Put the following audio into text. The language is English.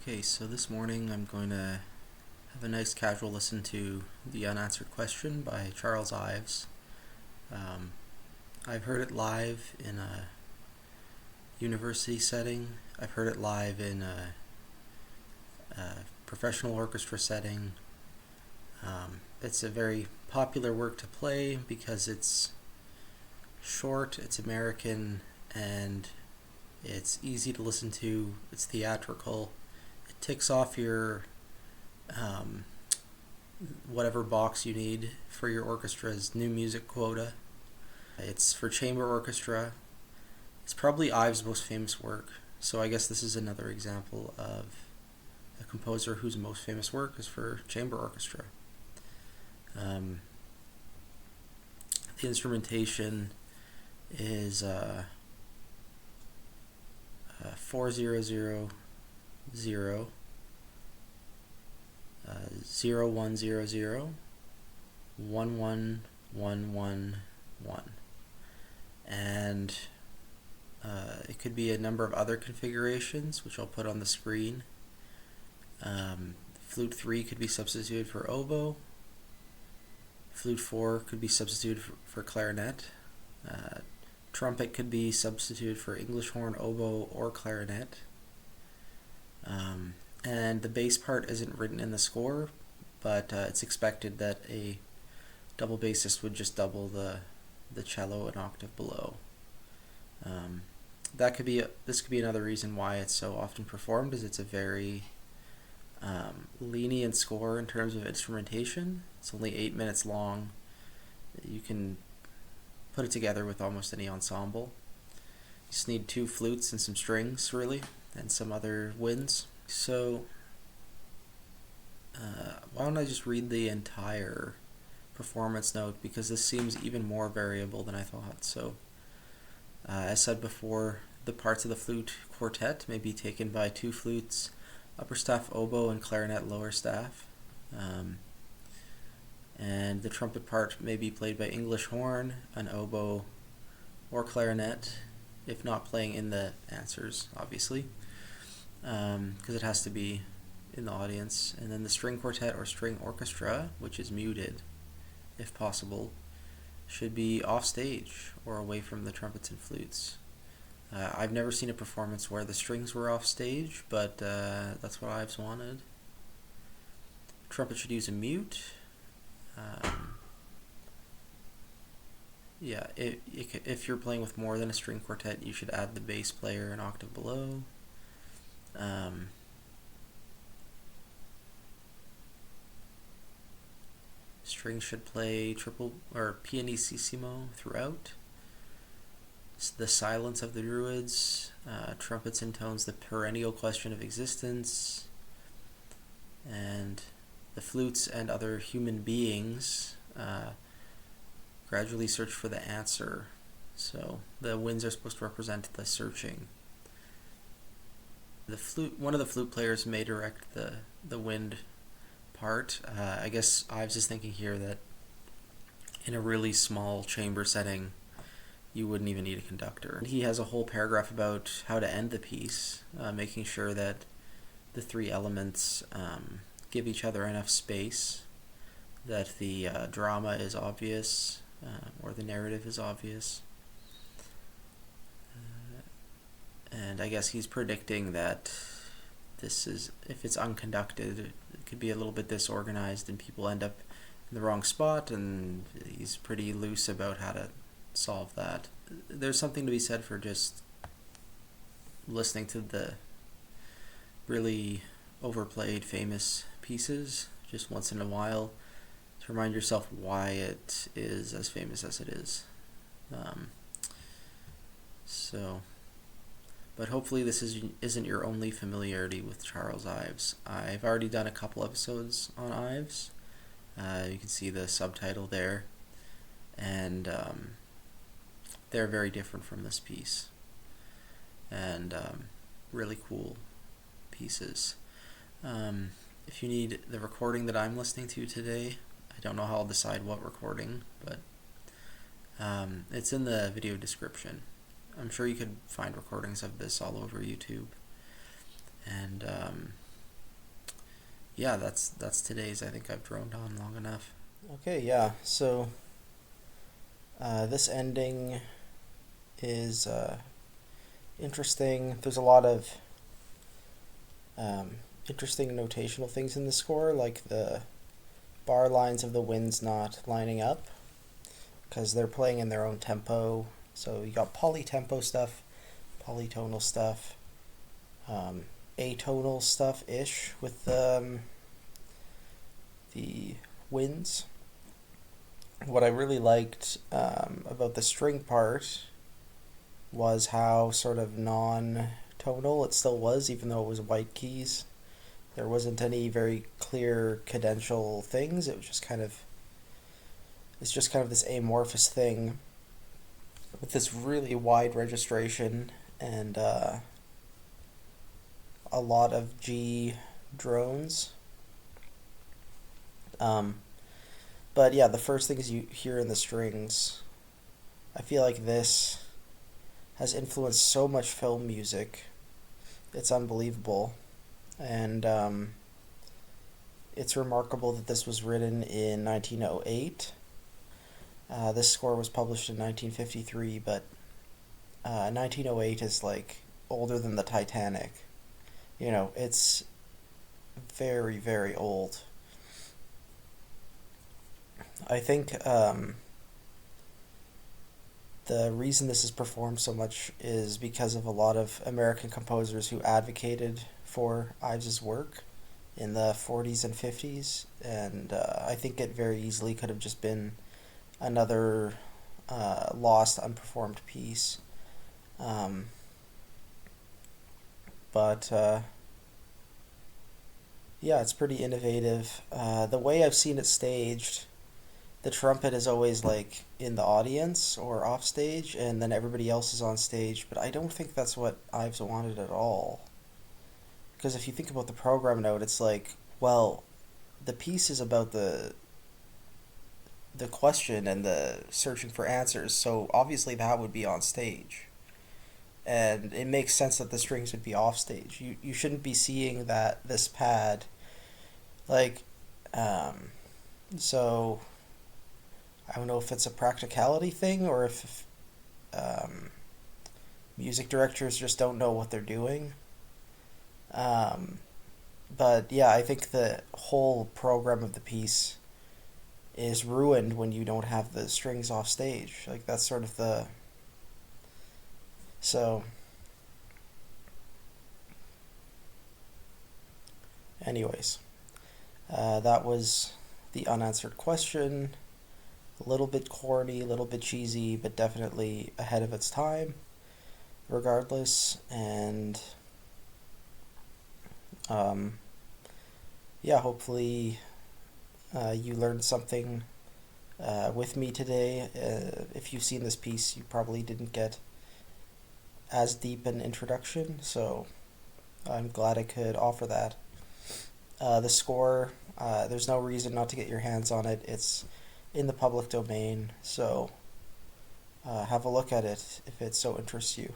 Okay, so this morning I'm going to have a nice casual listen to The Unanswered Question by Charles Ives. Um, I've heard it live in a university setting. I've heard it live in a professional orchestra setting. It's a very popular work to play because it's short, it's American, and it's easy to listen to. It's theatrical. It ticks off your whatever box you need for your orchestra's new music quota. It's for chamber orchestra. It's probably Ives' most famous work, so I guess this is another example of a composer whose most famous work is for chamber orchestra. The instrumentation is 4000 0100 11111, and it could be a number of other configurations, which I'll put on the screen. Flute 3 could be substituted for oboe. Flute 4 could be substituted for clarinet. Trumpet could be substituted for English horn, oboe, or clarinet. And the bass part isn't written in the score, but it's expected that a double bassist would just double the cello an octave below. This could be another reason why it's so often performed, is it's a very lenient score in terms of instrumentation. It's only 8 minutes long. You can put it together with almost any ensemble. You just need 2 flutes and some strings, really, and some other winds. So why don't I just read the entire performance note, because this seems even more variable than I thought. So as said before, the parts of the flute quartet may be taken by 2 flutes, upper staff oboe, and clarinet lower staff. And the trumpet part may be played by English horn, an oboe, or clarinet, if not playing in the answers, obviously, because it has to be in the audience. And then the string quartet or string orchestra, which is muted, if possible, should be off stage or away from the trumpets and flutes. I've never seen a performance where the strings were off stage, but that's what Ives wanted. Trumpet should use a mute. If you're playing with more than a string quartet, you should add the bass player an octave below. Strings should play triple or pianissimo throughout. The silence of the Druids. Trumpets intones the perennial question of existence. And the flutes and other human beings gradually search for the answer. So the winds are supposed to represent the searching. One of the flute players may direct the wind part. I guess Ives is thinking here that in a really small chamber setting, you wouldn't even need a conductor. He has a whole paragraph about how to end the piece, making sure that the 3 elements give each other enough space, that the drama is obvious, or the narrative is obvious. And I guess he's predicting that if it's unconducted, it could be a little bit disorganized and people end up in the wrong spot, and he's pretty loose about how to solve that. There's something to be said for just listening to the really overplayed famous pieces just once in a while to remind yourself why it is as famous as it is. But hopefully this isn't your only familiarity with Charles Ives. I've already done a couple episodes on Ives. You can see the subtitle there, and they're very different from this piece, and really cool pieces. If you need the recording that I'm listening to today, I don't know how I'll decide what recording, but it's in the video description. I'm sure you could find recordings of this all over YouTube. And yeah, that's today's. I think I've droned on long enough. Okay, yeah. So this ending is interesting. There's a lot of um, interesting notational things in the score, like the bar lines of the winds not lining up because they're playing in their own tempo. So you got polytempo stuff, polytonal stuff, um, atonal stuff ish with the winds. What I really liked about the string part was how sort of non tonal it still was, even though it was white keys. There wasn't any very clear cadential things. It was just kind of it's just kind of this amorphous thing with this really wide registration and a lot of G drones. Um, but yeah, the first things you hear in the strings, I feel like this has influenced so much film music. It's unbelievable. And it's remarkable that this was written in 1908. This score was published in 1953, but 1908 is like older than the Titanic. You know, it's very, very old. I think the reason this is performed so much is because of a lot of American composers who advocated for Ives's work in the 40s and 50s, and I think it very easily could have just been another lost, unperformed piece. Um, but yeah, it's pretty innovative. The way I've seen it staged, the trumpet is always like in the audience or off stage, and then everybody else is on stage. But I don't think that's what Ives wanted at all. Because if you think about the program note, it's like, well, the piece is about the question and the searching for answers, so obviously that would be on stage. And it makes sense that the strings would be off stage. You shouldn't be seeing that this pad like um so I don't know if it's a practicality thing or if um, music directors just don't know what they're doing. Um, but yeah, I think the whole program of the piece is ruined when you don't have the strings off stage. Like that's sort of the so. Anyways, that was the unanswered question. A little bit corny, a little bit cheesy, but definitely ahead of its time, regardless. And um, yeah, hopefully you learned something with me today. If you've seen this piece, you probably didn't get as deep an introduction, so I'm glad I could offer that. The score, there's no reason not to get your hands on it. It's in the public domain, so have a look at it if it so interests you.